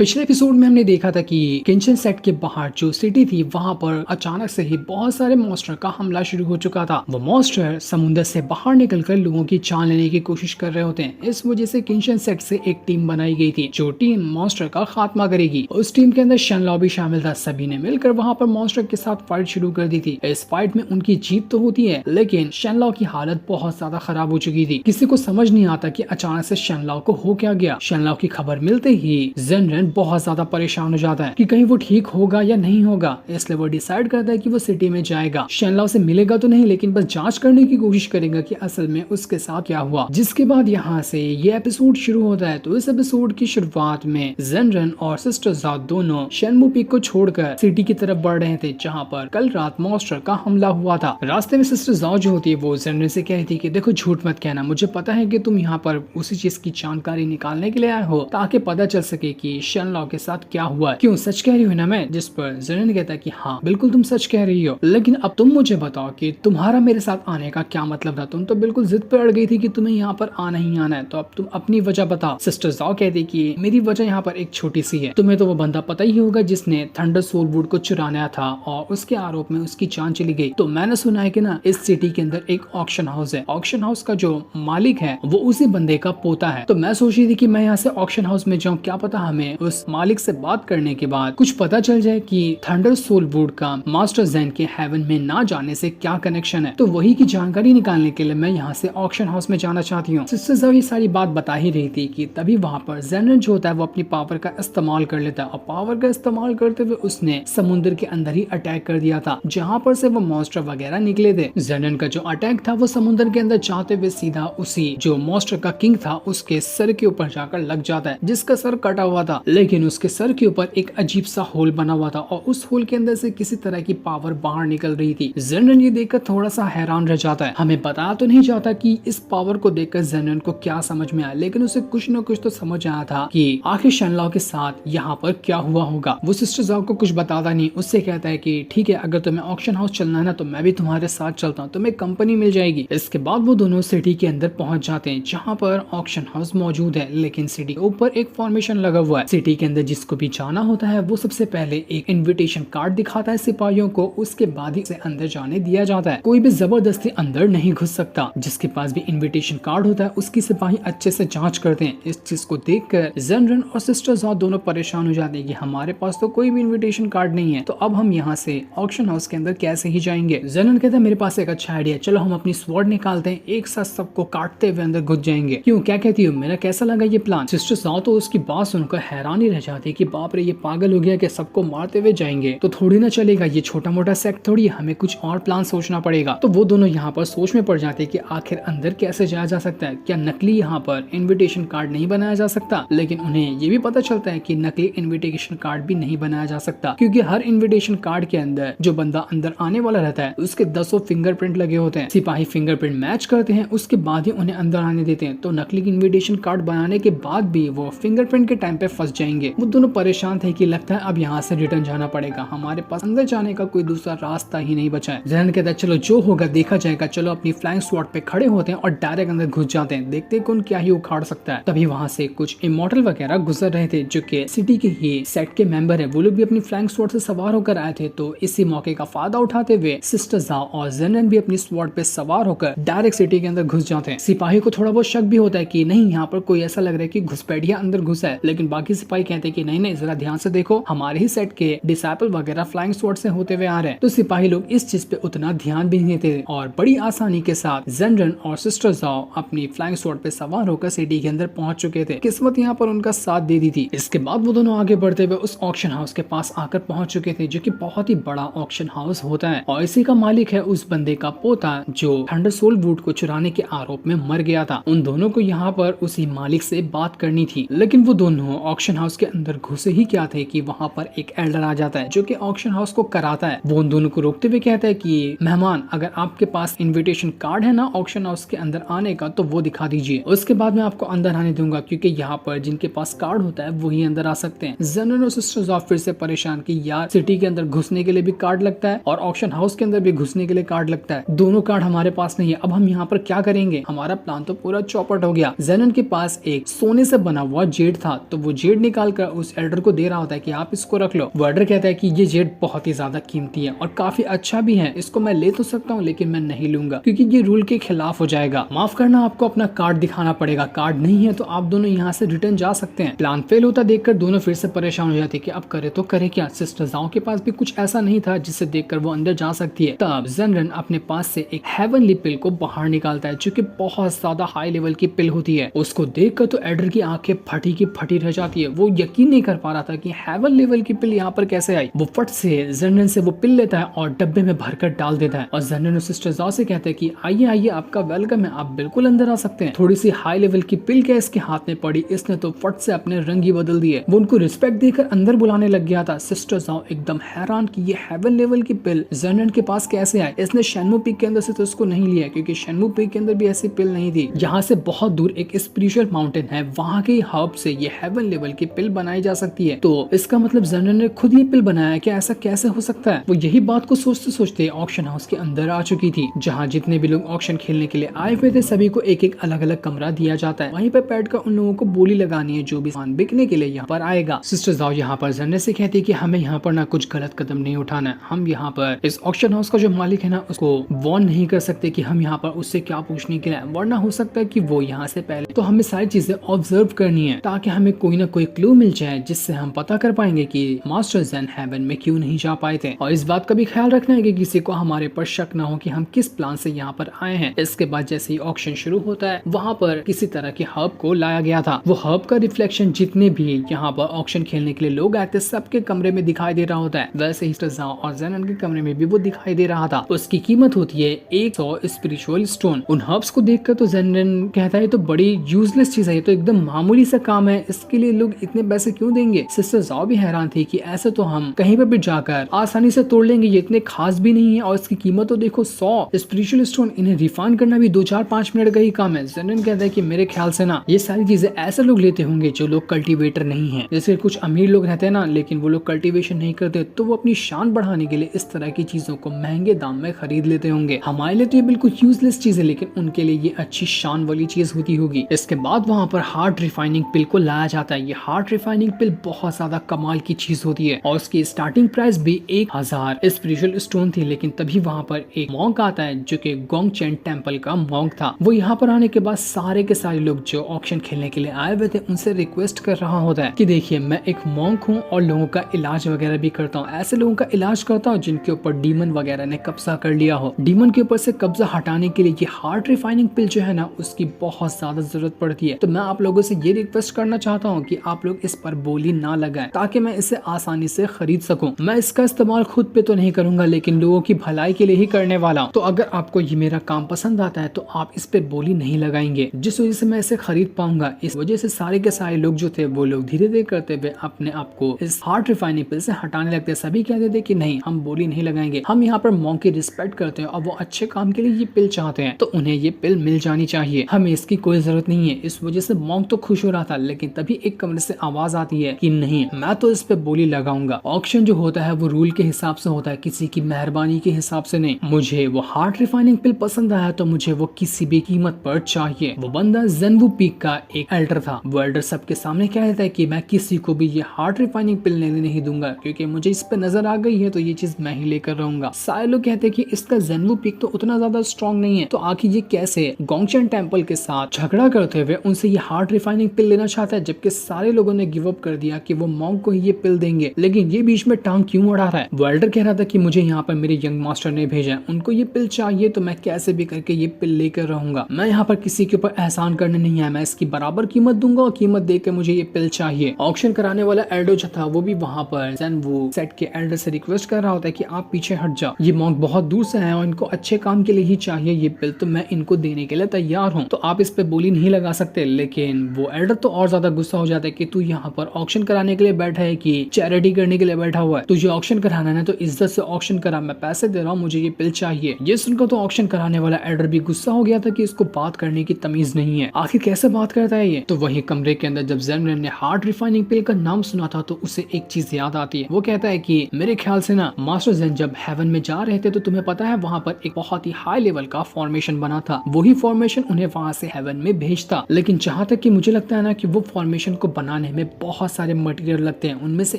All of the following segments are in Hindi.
पिछले एपिसोड में हमने देखा था कि किंचन सेट के बाहर जो सिटी थी वहां पर अचानक से ही बहुत सारे मॉन्स्टर का हमला शुरू हो चुका था। वो मॉन्स्टर समुद्र से बाहर निकलकर लोगों की जान लेने की कोशिश कर रहे होते हैं। इस वजह से किंचन सेट से एक टीम बनाई गई थी जो टीम मॉन्स्टर का खात्मा करेगी। उस टीम के अंदर शनलॉ भी शामिल था। सभी ने मिलकर वहां पर मॉन्स्टर के साथ फाइट शुरू कर दी थी। इस फाइट में उनकी जीत तो होती है, लेकिन शनलॉ की हालत बहुत ज्यादा खराब हो चुकी थी। किसी को समझ नहीं आता कि अचानक से शनलॉ को हो क्या गया। शनलॉ की खबर मिलते ही जेनरेन बहुत ज्यादा परेशान हो जाता है कि कहीं वो ठीक होगा या नहीं होगा। इसलिए वो डिसाइड करता है कि वो सिटी में जाएगा। शनलॉ से मिलेगा तो नहीं, लेकिन बस जांच करने की कोशिश करेगा कि असल में उसके साथ क्या हुआ। जिसके बाद यहाँ से ये एपिसोड शुरू होता है। तो इस एपिसोड की शुरुआत में जेनरेन और सिस्टर ज़ाओ दोनों शेनमू पीक को छोड़कर सिटी की तरफ बढ़ रहे थे, जहाँ पर कल रात मॉन्स्टर का हमला हुआ था। रास्ते में सिस्टर ज़ाओ जो होती है वो जेनरेन से कहती है कि देखो, झूठ मत कहना, मुझे पता है कि तुम यहाँ पर उसी चीज की जानकारी निकालने के लिए आए हो ताकि पता चल सके कि शनलॉ के साथ क्या हुआ है। क्यों, सच कह रही हो ना मैं? जिस पर जेनरेन कहता है कि हाँ बिल्कुल तुम सच कह रही हो, लेकिन अब तुम मुझे बताओ कि तुम्हारा मेरे साथ आने का क्या मतलब था? तुम तो बिल्कुल जिद पे अड़ गई थी कि तुम्हें यहाँ पर आना ही आना है, तो अब तुम अपनी वजह बताओ। सिस्टर ज़ाओ कहती कि मेरी वजह यहाँ पर एक छोटी सी है। तुम्हें तो वो बंदा पता ही होगा जिसने थंडर सोलवुड को चुराना था और उसके आरोप में उसकी जान चली गई। तो मैंने सुना है कि ना इस सिटी के अंदर एक ऑक्शन हाउस है। ऑक्शन हाउस का जो मालिक है वो उसी बंदे का पोता है। तो मैं सोच रही थी कि मैं यहाँ से ऑक्शन हाउस में जाऊँ, क्या पता हमें उस मालिक से बात करने के बाद कुछ पता चल जाए कि थंडर सोलवुड का मास्टर ज़ेन के हेवन में ना जाने से क्या कनेक्शन है। तो वही की जानकारी निकालने के लिए मैं यहाँ से ऑक्शन हाउस में जाना चाहती हूँ। सिस्टर ज़ाओ ये सारी बात बता ही रही थी कि तभी वहाँ पर जेनरेन जो होता है वो अपनी पावर का इस्तेमाल कर लेता है और पावर का इस्तेमाल करते हुए उसने समुद्र के अंदर ही अटैक कर दिया था जहाँ पर से वो मॉन्स्टर वगैरह निकले थे। जेनरेन का जो अटैक था वो समुद्र के अंदर जाते हुए सीधा उसी जो मॉन्स्टर का किंग था उसके सर के ऊपर जाकर लग जाता है, जिसका सर कटा हुआ था, लेकिन उसके सर के ऊपर एक अजीब सा होल बना हुआ था और उस होल के अंदर से किसी तरह की पावर बाहर निकल रही थी। जेनरेन ये देखकर थोड़ा सा हैरान रह जाता है। हमें बताया तो नहीं जाता कि इस पावर को देखकर जेनरेन को क्या समझ में आया, लेकिन उसे कुछ न कुछ तो समझ आया था कि आखिर शनलॉ के साथ यहाँ पर क्या हुआ होगा। वो सिस्टर ज़ाओ को कुछ बताता नहीं, उससे कहता है कि ठीक है, अगर तुम्हें ऑक्शन हाउस चलना है ना तो मैं भी तुम्हारे साथ चलता हूँ, तुम्हें कंपनी मिल जाएगी। इसके बाद वो दोनों सिटी के अंदर पहुंच जाते हैं जहाँ पर ऑक्शन हाउस मौजूद है, लेकिन सिटी के ऊपर एक फॉर्मेशन लगा हुआ है। सिटी के अंदर जिसको भी जाना होता है वो सबसे पहले एक इनविटेशन कार्ड दिखाता है सिपाहियों को, उसके बाद ही से अंदर जाने दिया जाता है। कोई भी जबरदस्ती अंदर नहीं घुस सकता। जिसके पास भी इनविटेशन कार्ड होता है उसकी सिपाही अच्छे से जांच करते हैं। इस चीज को देखकर जेनरेन और सिस्टर ज़ाओ दोनों परेशान हो जाते हैं कि हमारे पास तो कोई भी इनविटेशन कार्ड नहीं है, तो अब हम यहाँ से ऑक्शन हाउस के अंदर कैसे ही जाएंगे। जेनरेन कहता है मेरे पास एक अच्छा आइडिया, चलो हम अपनी स्वॉर्ड निकालते हैं, एक साथ सबको काटते हुए अंदर घुस जाएंगे। क्यों, क्या कहती हो, मेरा कैसा लगा ये प्लान? सिस्टर ज़ाओ तो उसकी बात सुनकर हैरान ही रह जाती है कि बाप रे, ये पागल हो गया कि सबको मारते हुए जाएंगे तो थोड़ी ना चलेगा, ये छोटा मोटा सेक्ट थोड़ी, हमें कुछ और प्लान सोचना पड़ेगा। तो वो दोनों यहाँ पर सोच में पड़ जाते हैं कि आखिर अंदर कैसे जाया जा सकता है। क्या नकली यहाँ पर इनविटेशन कार्ड नहीं बनाया जा सकता? लेकिन उन्हें ये भी पता चलता है कि नकली इनविटेशन कार्ड भी नहीं बनाया जा सकता, क्योंकि हर इनविटेशन कार्ड के अंदर जो बंदा अंदर आने वाला रहता है उसके 10 फिंगरप्रिंट लगे होते हैं। सिपाही फिंगरप्रिंट मैच करते हैं, उसके बाद ही उन्हें अंदर आने देते हैं। तो नकली इनविटेशन कार्ड बनाने के बाद भी वो फिंगरप्रिंट के टाइम पे फंस जाएंगे। वो दोनों परेशान थे कि लगता है अब यहाँ से रिटर्न जाना पड़ेगा, हमारे पास अंदर जाने का कोई दूसरा रास्ता ही नहीं बचा है। जेनरेन कहता है चलो जो होगा देखा जाएगा, चलो अपनी फ्लाइंग स्वॉर्ड पे खड़े होते हैं और डायरेक्ट अंदर घुस जाते हैं, देखते हैं कौन क्या ही उखाड़ सकता है। तभी वहाँ से कुछ इमॉर्टल वगैरह गुजर रहे थे जो कि सिटी के ही सेट के मेंबर है। वो लोग भी अपनी फ्लाइंग स्वॉर्ड से सवार होकर आए थे। तो इसी मौके का फायदा उठाते हुए सिस्टर ज़ाओ और जेनरेन भी अपनी स्वॉर्ड पे सवार होकर डायरेक्ट सिटी के अंदर घुस जाते हैं। सिपाही को थोड़ा बहुत शक भी होता है कि नहीं, यहाँ पर कोई ऐसा लग रहा है कि घुसपैठिया अंदर घुसा है, लेकिन बाकी सिपाही कहते हैं कि नहीं नहीं, जरा ध्यान से देखो, हमारे ही सेट के डिसाइपल वगैरह फ्लाइंग स्वॉर्ड से होते हुए आ रहे हैं। तो सिपाही लोग इस चीज पे उतना ध्यान भी नहीं देते और बड़ी आसानी के साथ जेनरेन और सिस्टर ज़ाओ अपनी फ्लाइंग स्वॉर्ड पे सवार होकर सिटी के अंदर पहुंच चुके थे। किस्मत यहाँ पर उनका साथ दे दी थी। इसके बाद वो दोनों आगे बढ़ते हुए उस ऑक्शन हाउस के पास आकर पहुंच चुके थे, जो कि बहुत ही बड़ा ऑक्शन हाउस होता है और इसी का मालिक है उस बंदे का पोता जो थंडर सोलवुड को चुराने के आरोप में मर गया था। उन दोनों को यहाँ पर उसी मालिक से बात करनी थी, लेकिन वो दोनों ऑक्शन हाउस के अंदर घुसे ही क्या थे कि वहाँ पर एक एल्डर आ जाता है जो कि ऑक्शन हाउस को कराता है। वो उन दोनों को रोकते हुए कहता है कि मेहमान, अगर आपके पास इनविटेशन कार्ड है ना ऑक्शन हाउस के अंदर आने का तो वो दिखा दीजिए, उसके बाद मैं आपको अंदर आने दूंगा, क्योंकि यहाँ पर जिनके पास कार्ड होता है वही अंदर आ सकते हैं। जेनरेन और सिस्टर ज़ाओ फिर से परेशान कि यार सिटी के अंदर घुसने के लिए भी कार्ड लगता है और ऑक्शन हाउस के अंदर भी घुसने के लिए कार्ड लगता है, दोनों कार्ड हमारे पास नहीं है, अब हम यहाँ पर क्या करेंगे? हमारा प्लान तो पूरा चौपट हो गया। जेनरेन के पास एक सोने से बना हुआ जेड था, तो वो जेड निकाल कर उस एल्डर को दे रहा होता है कि आप इसको रख लो। वो एल्डर कहता है कि ये जेड बहुत ही ज्यादा कीमती है और काफी अच्छा भी है, इसको मैं ले तो सकता हूँ लेकिन मैं नहीं लूंगा क्योंकि ये रूल के खिलाफ हो जाएगा। माफ करना, आपको अपना कार्ड दिखाना पड़ेगा, कार्ड नहीं है तो आप दोनों यहाँ से रिटर्न जा सकते हैं। प्लान फेल होता देखकर दोनों फिर से परेशान हो जाते कि अब करे तो करे क्या। सिस्टर जाओ के पास भी कुछ ऐसा नहीं था जिसे देखकर वो अंदर जा सकती है। तब जनरन अपने पास से एक हेवनली पिल को बाहर निकालता है जो कि बहुत ज्यादा हाई लेवल की पिल होती है। उसको देखकर तो एडर की आंखें फटी की फटी रह जाती है। वो यकीन नहीं कर पा रहा था कि हेवन लेवल की पिल यहाँ पर कैसे आई। वो फट से जनरन से वो पिल लेता है और डब्बे में भरकर डाल देता है और जनरन सिस्टर जाओ से कहते हैं कि आइए आइए, आपका वेलकम है, आप बिल्कुल अंदर आ सकते हैं। थोड़ी सी हाई लेवल की पिल क्या इसके हाथ में पड़ी, इसने तो फट से अपने रंग ही बदल दिए। वो उनको रिस्पेक्ट देकर अंदर बुलाने लग गया था। सिस्टर जाओ एकदम हैरान कि ये हेवन लेवल की पिल जनरन के पास कैसे आए। इसने शेनमू पीक के अंदर से तो इसको नहीं लिया क्योंकि शेनमू पीक के अंदर भी ऐसी पिल नहीं थी। यहाँ से बहुत दूर एक स्पिरिचुअल माउंटेन है, वहाँ के हर्ब से ये हेवन लेवल की पिल बनाई जा सकती है। तो इसका मतलब जनरन ने खुद ये पिल बनाया, क्या ऐसा कैसे हो सकता है। वो यही बात को सोचते सोचते ऑक्शन हाउस के अंदर आ चुकी थी, जहाँ जितने भी लोग ऑक्शन खेलने के लिए आए हुए थे सभी को एक एक अलग अलग कमरा दिया जाता है। वहीं पर बैठ कर उन लोगों को बोली लगानी है जो भी सामान बिकने के लिए यहाँ पर आएगा। सिस्टर जाओ यहाँ पर जनरन से कहती है कि हमें यहाँ पर ना कुछ गलत कदम नहीं उठाना है। हम यहाँ पर इस ऑक्शन हाउस का जो मालिक है ना उसको वार्न नहीं कर सकते कि हम यहाँ पर उससे क्या पूछने के लिए, वरना हो सकता है कि वो यहाँ से पहले तो हमें सारी चीजें ऑब्जर्व करनी है ताकि हमें कोई ना कोई क्लू मिल जाए जिससे हम पता कर पाएंगे कि मास्टर ज़ेन हेवन में क्यों नहीं जा पाए थे। और इस बात का भी ख्याल रखना है कि किसी को हमारे पर शक ना हो कि हम किस प्लान से यहाँ पर आए हैं। इसके बाद जैसे ही ऑक्शन शुरू होता है वहाँ पर किसी तरह के हर्ब को लाया गया था। वो हर्ब का रिफ्लेक्शन जितने भी यहाँ पर ऑक्शन खेलने के लिए लोग आए थे सबके कमरे में दिखाई दे रहा होता है। वैसे ही जाओ और ज़ेनन के कमरे में भी वो दिखाई दे रहा था। उसकी कीमत होती है 100 स्पिरिचुअल स्टोन। उन हर्ब्स को देखकर तो ज़ेनन कहता है तो बड़ी यूजलेस चीज है, ये तो एकदम मामूली सा काम है, इसके लिए लोग इतने पैसे क्यों देंगे। सिस्टर जाओ भी हैरान थी कि ऐसे तो हम कहीं पर भी जाकर आसानी से तोड़ लेंगे, ये इतने खास भी नहीं है और इसकी कीमत तो देखो 100 स्पिरिचुअल स्टोन, इन्हें रिफाइंड करना भी 2-4-5 मिनट का ही काम है। ज़ेनन कहता है कि मेरे ख्याल से ना ये सारी चीजें ऐसे लोग लेते होंगे जो लोग कल्टीवेटर नहीं है। जैसे कुछ अमीर लोग रहते हैं ना लेकिन वो लोग कल्टीवेशन नहीं करते तो वो अपनी शान बढ़ाने के लिए इस तरह की चीजों को महंगे दाम में खरीद लेते होंगे। हमारे लिए तो ये बिल्कुल यूजलेस चीज है लेकिन उनके लिए ये अच्छी शान वाली चीज होती होगी। इसके बाद वहाँ पर हार्ट रिफाइनिंग पिल को लाया जाता है। ये हार्ट रिफाइनिंग पिल बहुत ज्यादा कमाल की चीज होती है और उसकी स्टार्टिंग प्राइस भी 1000 स्पिरिचुअल स्टोन थी। लेकिन तभी वहाँ पर एक मॉन्क आता है जो कि गोंगचेन टेम्पल का मॉन्क था। वो यहाँ पर आने के बाद सारे के सारे लोग जो ऑक्शन खेलने के लिए आए हुए थे उनसे रिक्वेस्ट कर रहा होता है कि देखिए मैं एक मॉन्क हूँ और लोगों का इलाज वगैरह भी करता हूँ, ऐसे लोगों का इलाज करता हूँ जिनके ऊपर डीमन वगैरह ने कब्जा कर लिया हो। डीमन के ऊपर से कब्जा हटाने के लिए ये हार्ट रिफाइनिंग पिल जो है ना उसकी बहुत ज्यादा जरूरत पड़ती है। तो मैं आप लोगों से ये रिक्वेस्ट करना चाहता हूँ कि आप लोग इस पर बोली ना लगाएं ताकि मैं इसे आसानी से खरीद सकूं। मैं इसका इस्तेमाल खुद पे तो नहीं करूंगा लेकिन लोगों की भलाई के लिए ही करने वाला हूं। तो अगर आपको ये मेरा काम पसंद आता है तो आप इस पे बोली नहीं लगाएंगे जिस वजह से मैं इसे खरीद पाऊंगा। इस वजह से सारे के सारे लोग जो थे वो लोग धीरे धीरे करते हुए अपने आप को इस हार्ट रिफाइनिंग पिल से हटाने लगते। सभी कहते थे कि नहीं हम बोली नहीं लगाएंगे, हम यहाँ पर मॉन्क की रिस्पेक्ट करते हैं और वो अच्छे काम के लिए ये पिल चाहते हैं तो उन्हें ये पिल मिल जानी चाहिए, हमें इसकी कोई जरूरत नहीं है। इस वजह से मॉन्क तो खुश हो रहा था लेकिन तभी एक कमरे से आवाज आती है कि नहीं मैं तो इस पे बोली लगाऊंगा। ऑक्शन जो होता है वो रूल के हिसाब से होता है, किसी की मेहरबानी के हिसाब से नहीं। मुझे वो हार्ट रिफाइनिंग पिल पसंद आया तो मुझे वो किसी भी कीमत पर चाहिए। वो बंदा ज़ेनवू पीक का एक एल्डर था। वो एल्डर सबके सामने कह रहा है कि मैं किसी को भी ये हार्ट रिफाइनिंग पिल लेने नहीं दूंगा क्योंकि मुझे इस पे नजर आ गई है तो ये चीज मैं ही लेकर रहूंगा। सारे लोग कहते हैं कि इसका ज़ेनवू पीक तो उतना ज्यादा स्ट्रॉन्ग नहीं है तो आखिर ये कैसे गोंगचेन टेम्पल के साथ झगड़ा करते हुए उनसे ये हार्ट रिफाइनिंग पिल लेना चाहता है, जबकि सारे लोगों ने गिव अप कर दिया कि वो मॉन्क को ही ये पिल देंगे। लेकिन ये बीच में टांग क्यों अड़ा रहा है। वो एल्डर कह रहा था कि मुझे यहाँ पर मेरे यंग मास्टर ने भेजा, उनको ये पिल चाहिए तो मैं कैसे भी करके ये पिल लेकर रहूंगा। मैं यहाँ पर किसी के ऊपर एहसान करने नहीं आया, मैं इसकी बराबर कीमत दूंगा और कीमत देकर मुझे ये पिल चाहिए। ऑक्शन कराने वाला एल्डो जो था वो भी वहाँ पर ज़ेनवू सेट के एल्डर से रिक्वेस्ट कर रहा होता है कि आप पीछे हट जाओ, ये मॉन्क बहुत दूर से है और इनको अच्छे काम के लिए ही चाहिए ये पिल, तो मैं इनको देने के लिए तैयार हूँ, तो आप इस पे बोली नहीं लगा सकते। लेकिन वो एल्डर तो और ज्यादा गुस्सा हो जाता है कि तू यहाँ पर ऑक्शन कराने के लिए बैठा है कि चैरिटी करने के लिए बैठा हुआ है। तुझे ऑक्शन कराना है तो इज्जत से ऑक्शन करा, मैं पैसे दे रहा हूँ, मुझे ये पिल चाहिए। ये सुनकर तो ऑक्शन कराने वाला एल्डर भी गुस्सा हो गया था कि इसको बात करने की तमीज नहीं है, आखिर कैसे बात करता है ये। तो वही कमरे के अंदर जब ज़ेनरन ने हार्ट रिफाइनिंग पिल का नाम सुना था तो उसे एक चीज याद आती है। वो कहता है कि मेरे ख्याल से ना मास्टर ज़ेन जब हेवन में जा रहे थे तो तुम्हें पता है वहाँ पर एक बहुत ही हाई लेवल का फॉर्मेशन बना था, वही फॉर्मेशन उन्हें वहाँ से हेवन में भेजता। लेकिन जहाँ तक कि मुझे लगता है ना कि वो फॉर्मेशन को बनाने में बहुत सारे मटेरियल लगते हैं। उनमें से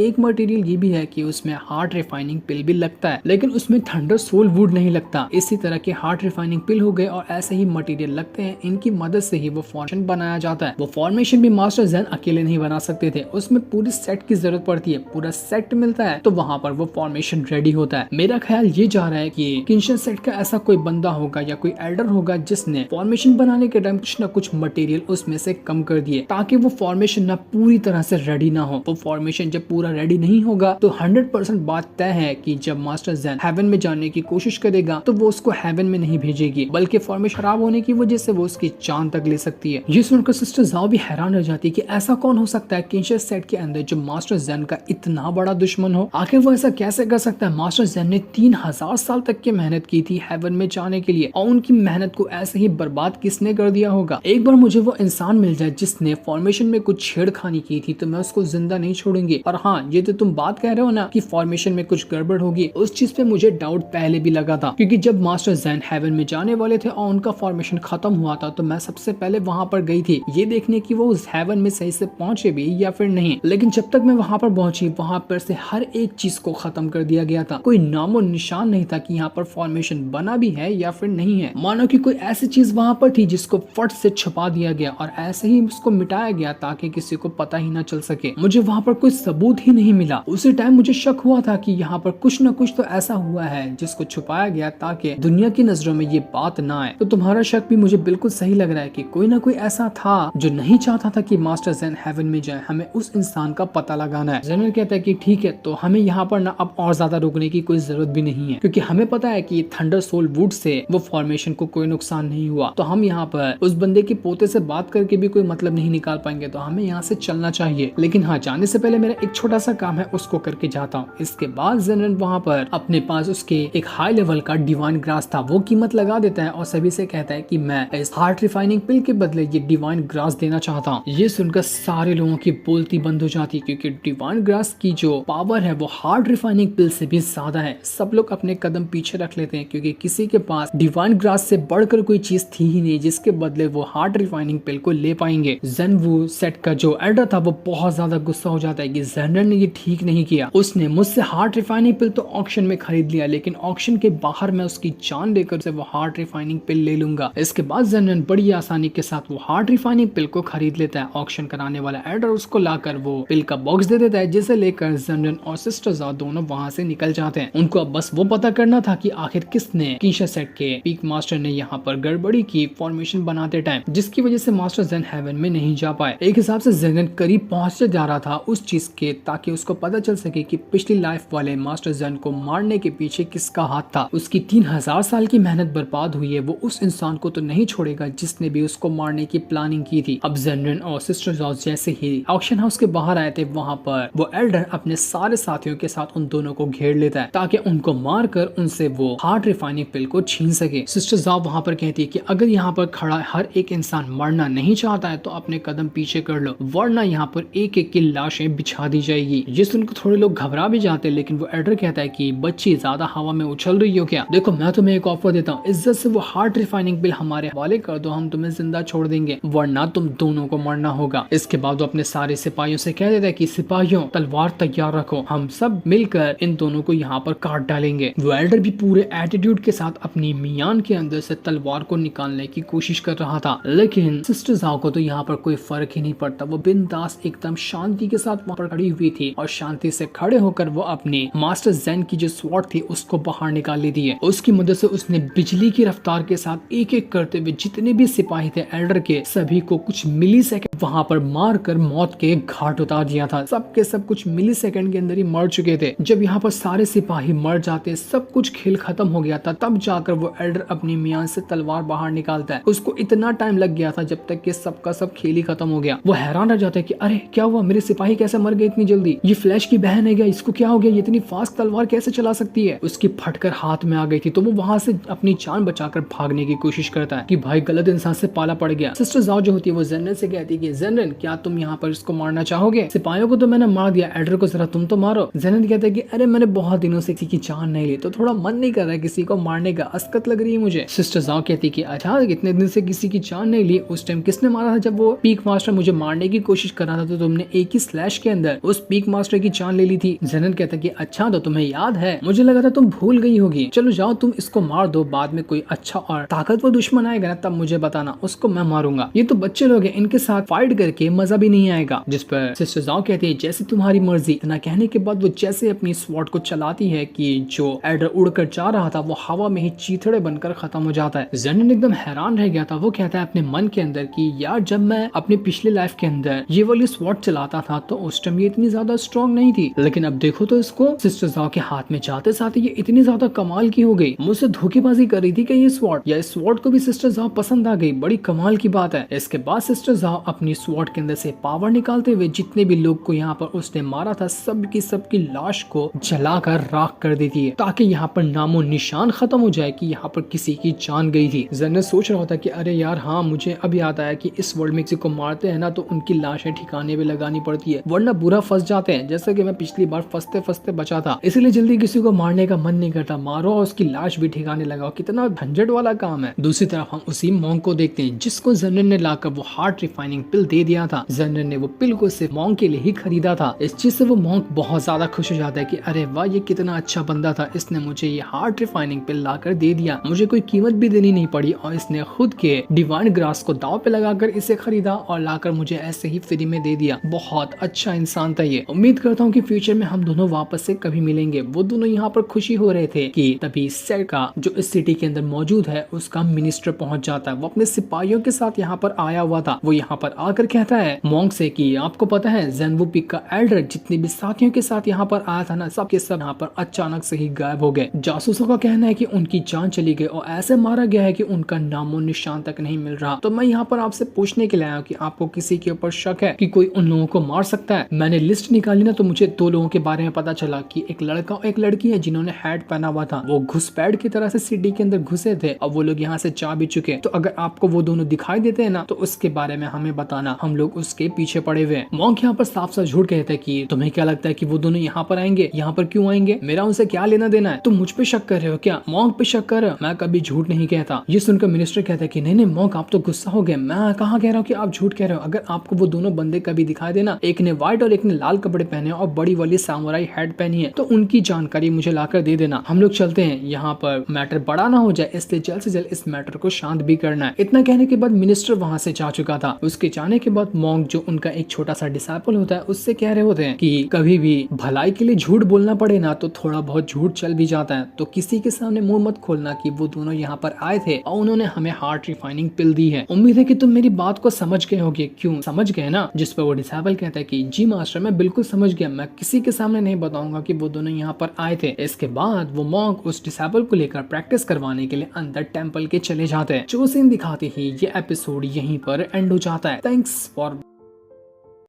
एक मटेरियल ये भी है कि उसमें हार्ट रिफाइनिंग पिल भी लगता है, लेकिन उसमें थंडर सोल वुड नहीं लगता। इसी तरह के हार्ट रिफाइनिंग पिल हो गए और ऐसे ही मटेरियल लगते हैं, इनकी मदद से ही वो फॉर्मेशन बनाया जाता है। वो फॉर्मेशन भी मास्टर ज़ेन अकेले नहीं बना सकते थे, उसमें पूरी सेट की जरूरत पड़ती है। पूरा सेट मिलता है तो वहाँ पर वो फॉर्मेशन रेडी होता है। मेरा ख्याल ये जा रहा है कि किंशन सेट का ऐसा कोई बंदा होगा या कोई एल्डर होगा जिसने फॉर्मेशन बनाने के टाइम कुछ ना कुछ मटेरियल उसमें से कम कर दिए, ताकि वो फॉर्मेशन ना पूरी तरह से रेडी ना हो। वो फॉर्मेशन जब पूरा रेडी नहीं होगा तो 100% बात तय है कि जब मास्टर ज़ेन हेवन में जाने की कोशिश करेगा तो वो उसको हेवन में नहीं भेजेगी, बल्कि फॉर्मेशन खराब होने की वजह से वो उसकी जान तक ले सकती है। ये सुनकर सिस्टर ज़ाओ भी हैरान रह जाती है कि ऐसा कौन हो सकता है किंशन सेट के अंदर जो मास्टर ज़ेन का इतना बड़ा दुश्मन हो। आखिर वो ऐसा कैसे कर सकता है? मास्टर ज़ेन ने 3000 साल तक की मेहनत की थी हेवन में जाने के लिए, और उनकी मेहनत को ऐसे ही बर्बाद किसने कर दिया होगा? एक बार मुझे वो इंसान मिल जाए जिसने फॉर्मेशन में कुछ छेड़खानी की थी तो मैं उसको जिंदा नहीं छोड़ूंगी। और हाँ, ये तो तुम बात कह रहे हो ना कि फॉर्मेशन में कुछ गड़बड़ होगी, उस चीज पे मुझे डाउट पहले भी लगा था, क्योंकि जब मास्टर ज़ेन हेवन में जाने वाले थे और उनका फॉर्मेशन खत्म हुआ था तो मैं सबसे पहले वहां पर गई थी ये देखने की वो उस हेवन में सही से पहुंचे भी या फिर नहीं। लेकिन जब तक मैं वहां पर पहुंची, वहां पर से हर एक चीज को खत्म कर दिया गया था। कोई नामो निशान नहीं था कि यहाँ पर फॉर्मेशन बना भी है या फिर नहीं है। मानो कि कोई ऐसी चीज वहां पर थी जिसको फट से छुपा दिया गया और ऐसे ही उसको मिटाया गया ताकि किसी को पता ही ना चल सके। मुझे वहां पर कोई सबूत ही नहीं मिला। उसी टाइम मुझे शक हुआ था कि यहाँ पर कुछ न कुछ तो ऐसा हुआ है जिसको छुपाया गया ताकि दुनिया की नजरों में ये बात ना आए। तो तुम्हारा शक भी मुझे बिल्कुल सही लग रहा है कि कोई ना कोई ऐसा था जो नहीं चाहता था कि मास्टर ज़ेन हेवन में जाए। हमें उस इंसान का पता लगाना है। ज़ेनर कहता है कि ठीक है, तो हमें यहाँ पर ना अब और ज्यादा रुकने की कोई जरूरत भी नहीं है, क्योंकि हमें पता है कि थंडर सोल वुड से वो फॉर्मेशन को कोई नुकसान नहीं हुआ। तो हम यहाँ पर उस बंदे के पोते से बात करके भी कोई मतलब नहीं निकाल पाएंगे, तो हमें यहाँ से चलना चाहिए। लेकिन हाँ, जाने से पहले मेरा एक छोटा सा काम है, उसको करके जाता हूँ। इसके बाद ज़ेनर वहाँ पर अपने पास उसके एक हाई लेवल का डिवाइन ग्रास था, वो कीमत लगा देता है और सभी से कहता है कि मैं इस हार्ट रिफाइनिंग पिल के बदले ये डिवाइन ग्रास देना चाहता हूँ। ये सुनकर सारे लोगों की बोलती बंद हो जाती, क्योंकि डिवाइन ग्रास की जो पावर है वो हार्ट रिफाइनिंग पिल से भी ज्यादा है। सब लोग अपने कदम पीछे रख लेते हैं, क्योंकि किसी के पास डिवाइन ग्रास से बढ़कर कोई चीज थी ही नहीं जिसके बदले वो हार्ट रिफाइनिंग पिल को ले पाएंगे। ज़ेन वू सेट का जो एल्डर था वो बहुत ज्यादा गुस्सा हो जाता है कि ज़ेनर ने ये ठीक नहीं किया। उसने मुझसे हार्ट रिफाइनिंग पिल तो ऑक्शन में खरीद लिया, लेकिन ऑक्शन के बाहर मैं उसकी जान देकर से वो हार्ट रिफाइनिंग पिल ले लूंगा। इसके बाद ज़ेनर बड़ी आसानी के साथ वो हार्ट रिफाइनिंग पिल को खरीद लेता है। ऑक्शन कराने वाला एल्डर उसको लाकर वो पिल का बॉक्स दे देता है, जिसे लेकर ज़ेनर और सिस्टर ज़ाओ दोनों वहां से निकल जाते हैं। उनको अब बस वो पता करना था कि आखिर किसने किंशन सेट के पीक मास्टर ने यहाँ पर गड़बड़ी की फॉर्मेशन बनाते टाइम, जिसकी वजह से मास्टर ज़ेन हेवन में नहीं जा पाए। एक हिसाब से ज़ेनर करीब पहुंचते जा रहा था उस चीज के, ताकि उसको पता चल सके कि पिछली लाइफ वाले मास्टर ज़ेन को मारने के पीछे किसका हाथ था। उसकी 3000 साल की मेहनत बर्बाद हुई है, वो उस इंसान को तो नहीं छोड़ेगा जिसने भी उसको मारने की प्लानिंग की थी। अब ज़ेनर और सिस्टर ज़ाओ जैसे ही ऑक्शन हाउस के बाहर आए थे, वहाँ पर वो एल्डर अपने सारे साथियों के साथ उन दोनों को घेर लेता है ताकि उनको मारकर उनसे वो हार्ट रिफाइनिंग पिल को छीन सके। सिस्टर ज़ाओ वहाँ पर कहती है कि अगर यहाँ पर खड़ा हर एक इंसान मरना नहीं चाहता है तो अपने कदम पीछे कर लो, वरना यहाँ पर एक एक की लाशें बिछा दी जाएगी। ये सुनकर थोड़े लोग घबरा भी जाते हैं, लेकिन वो एल्डर कहता है कि बच्ची ज्यादा हवा में उछल रही हो क्या? देखो, मैं तुम्हें एक ऑफर देता हूँ, इज्जत से वो हार्ट रिफाइनिंग बिल हमारे हवाले कर दो, हम तुम्हें जिंदा छोड़ देंगे, वरना तुम दोनों को मरना होगा। इसके बाद वो अपने सारे सिपाहियों से कह देता है कि सिपाहियों, तलवार तैयार रखो, हम सब मिलकर इन दोनों को यहाँ पर काट डालेंगे। वो एल्डर भी पूरे एटीट्यूड के साथ अपनी मियान के अंदर से तलवार को निकालने की कोशिश कर रहा था, लेकिन सिस्टर ज़ाओ को तो यहाँ पर कोई फर्क ही नहीं पड़ता। वो बिंदास एकदम शांति के साथ वहाँ पर खड़ी हुई थी और शांति से खड़े होकर वो अपने मास्टर ज़ेन की जो स्वॉर्ड थी उसको बाहर निकाल ली थी। उसकी मदद से उसने बिजली की रफ्तार के साथ एक एक करते हुए जितने भी सिपाही थे एल्डर के, सभी को कुछ मिली सेकेंड वहाँ पर मार कर मौत के घाट उतार दिया था। सब के सब कुछ मिली सेकेंड के अंदर ही मर चुके थे। जब यहाँ पर सारे सिपाही मर जाते, सब कुछ खेल खत्म हो गया था, तब जाकर वो एल्डर अपनी मियान से तलवार बाहर निकालता है। उसको इतना टाइम लग गया था जब तक कि सबका सब खेल ही खत्म हो गया। वो हैरान रह जाता है कि अरे क्या हुआ, मेरे सिपाही कैसे मर गए इतनी जल्दी? ये फ्लैश की बहन है क्या? इसको क्या हो गया? ये इतनी फास्ट तलवार कैसे चला सकती है? उसकी फटकर हाथ में आ गई थी, तो वो वहां से अपनी जान बचाकर भागने की कोशिश करता है कि भाई गलत इंसान से पाला पड़ गया। सिस्टर ज़ाओ जो होती है वो ज़ेनर से कहती है कि ज़ेनर, क्या तुम यहाँ पर इसको मारना चाहोगे? सिपाहियों को तो मैंने मार दिया, एल्डर को जरा तुम तो मारो। ज़ेनर कहता है कि अरे मैंने बहुत दिनों से किसी की जान नहीं ली, तो थोड़ा मन नहीं कर रहा है किसी को मारने का, अस्कत लग रही है मुझे। सिस्टर ज़ाओ कहती है कि अच्छा, इतने दिन से किसी की जान नहीं ली, उस टाइम किसने मारा था जब वो पीक मास्टर मुझे मारने की कोशिश कर रहा था तो तुमने एक ही स्लैश के अंदर उस पीक मास्टर की जान ले ली थी। जेनन कहता कि अच्छा तो तुम्हें याद है, मुझे लगा था तुम भूल गई होगी। चलो जाओ तुम इसको मार दो, बाद में कोई अच्छा और ताकतवर दुश्मन आएगा ना तब मुझे बताना, उसको मैं मारूंगा। ये तो बच्चे लोग हैं, इनके साथ फाइट करके मजा भी नहीं आएगा। जिस पर सिस्टर जाओ कहती है जैसे तुम्हारी मर्जी। इतना कहने के बाद वो जैसे अपनी स्वॉर्ड को चलाती है कि जो एडर उड़कर जा रहा था वो हवा में ही चीथड़े बनकर खत्म हो जाता है। जेनन एकदम हैरान रह गया था। वो कहता है अपने मन के अंदर कि यार जब मैं अपनी पिछले लाइफ के अंदर ये वाली स्वॉर्ड चलाता था तो उस टाइम ये इतनी ज्यादा स्ट्रॉन्ग नहीं थी, लेकिन अब देखो तो इसको सिस्टर जाओ के हाथ में जाते साथ ये इतनी ज्यादा कमाल की हो गई। मुझसे धोखेबाजी कर रही थी कि ये स्वॉर्ड या इस स्वॉर्ड को भी सिस्टर जाओ पसंद आ गई, बड़ी कमाल की बात है। इसके बाद सिस्टर जाओ अपनी स्वॉर्ड के अंदर से पावर निकालते हुए जितने भी लोग को यहाँ पर उसने मारा था सबकी लाश को जलाकर राख कर देती है ताकि यहाँ पर नामो निशान खत्म हो जाए कि यहाँ पर किसी की जान गई थी। जेनन सोच रहा था कि अरे यार हाँ मुझे अब याद आया कि इस वर्ल्ड में किसी को मारते हैं ना तो उनकी लाशें ठिकाने पे लगानी पड़ती है वरना बुरा फंस जाते हैं, जैसे कि मैं पिछली बार फंसते बचा था। इसलिए जल्दी किसी को मारने का मन नहीं करता, मारो और उसकी लाश भी ठिकाने लगाओ। कितना झंझट वाला काम है। दूसरी तरफ हम उसी मॉन्क को देखते हैं जिसको जेनन ने लाकर वो हार्ट रिफाइनिंग पिल दे दिया था। जेनन ने वो पिल को सिर्फ मॉन्क के लिए ही खरीदा था। इस चीज से वो मॉन्क बहुत ज्यादा खुश हो जाता है कि अरे वाह ये कितना अच्छा बंदा था, इसने मुझे ये हार्ट रिफाइनिंग पिल लाकर दे दिया, मुझे कोई कीमत भी देनी नहीं पड़ी और इसने खुद के डिवाइन ग्रास को दाव पे लगाकर इसे खरीदा और लाकर मुझे ऐसे ही फ्री में दे दिया। बहुत अच्छा इंसान था ये। उम्मीद करता हूँ कि फ्यूचर में हम दोनों वापस से कभी मिलेंगे। वो दोनों यहाँ पर खुशी हो रहे थे कि तभी सेड का जो इस सिटी के अंदर मौजूद है उसका मिनिस्टर पहुंच जाता है। वो अपने सिपाहियों के साथ यहाँ पर आया हुआ था। वो यहाँ पर आकर कहता है मॉन्क से कि आपको पता है ज़ेन्वु पीक का एल्डर जितने भी साथियों के साथ यहाँ पर आया था ना सब के सब यहाँ पर अचानक से ही गायब हो गए। जासूसों का कहना है कि उनकी जान चली गई और ऐसे मारा गया है कि उनका नामो निशान तक नहीं मिल रहा। तो मैं यहाँ पर आपसे पूछने के लिए आया हूँ कि आपको किसी के ऊपर शक है कि कोई उन लोगों को मार सकता है। मैंने लिस्ट निकाली ना तो मुझे दो लोगों के बारे में पता चला कि एक लड़का और एक लड़की है जिन्होंने हैट पहना हुआ था। वो घुसपैठ की तरह से सिटी के अंदर घुसे थे और वो लोग यहाँ से जा भी चुके। तो अगर आपको वो दोनों दिखाई देते हैं ना तो उसके बारे में हमें बताना, हम लोग उसके पीछे पड़े हुए हैं। मॉन्क यहाँ पर साफ साफ झूठ कहते हैं कि तुम्हें क्या लगता है कि वो दोनों यहाँ पर आएंगे, यहाँ पर क्यों आएंगे, मेरा उनसे क्या लेना देना है, तुम मुझ पे शक कर रहे हो क्या? मॉन्क पे शक कर रहे हो? मैं कभी झूठ नहीं कहता। ये सुनकर मिनिस्टर कहता है कि नहीं नहीं मॉन्क आप तो गुस्सा हो गए, मैं कहाँ कह रहा हूँ कि आप झूठ कह रहे हो। अगर आपको वो दोनों बंदे कभी दिखाई देना, एक ने व्हाइट और एक ने लाल कपड़े पहने और बड़ी वाली सामुराई हैट पहनी है, तो उनकी जानकारी मुझे लाकर दे देना। हम लोग चलते हैं, यहाँ पर मैटर बड़ा ना हो जाए इसलिए जल्द से जल्द इस मैटर को शांत भी करना है। इतना कहने के बाद मिनिस्टर वहाँ से जा चुका था। उसके जाने के बाद मॉन्क जो उनका एक छोटा सा डिसाइपल होता है उससे कह रहे होते हैं कि कभी भी भलाई के लिए झूठ बोलना पड़े ना तो थोड़ा बहुत झूठ चल भी जाता है। तो किसी के सामने मुंह मत खोलना कि वो दोनों यहाँ पर आए थे और उन्होंने हमें हार्ट रिफाइनिंग पिल दी है। उम्मीद है कि तुम मेरी बात को समझ गए होगे। क्यों समझ गए ना? जिस पर वो डिसाइपल कहता है कि जी मास्टर मैं बिल्कुल समझ गया, मैं किसी के सामने नहीं बताऊंगा कि वो दोनों यहाँ पर आए थे। इसके बाद वो मॉन्क उस डिसाइपल को लेकर प्रैक्टिस करवाने के लिए अंदर टेंपल के चले जाते हैं। जो सीन दिखाते ही ये एपिसोड यहीं पर एंड हो जाता है। Thanks for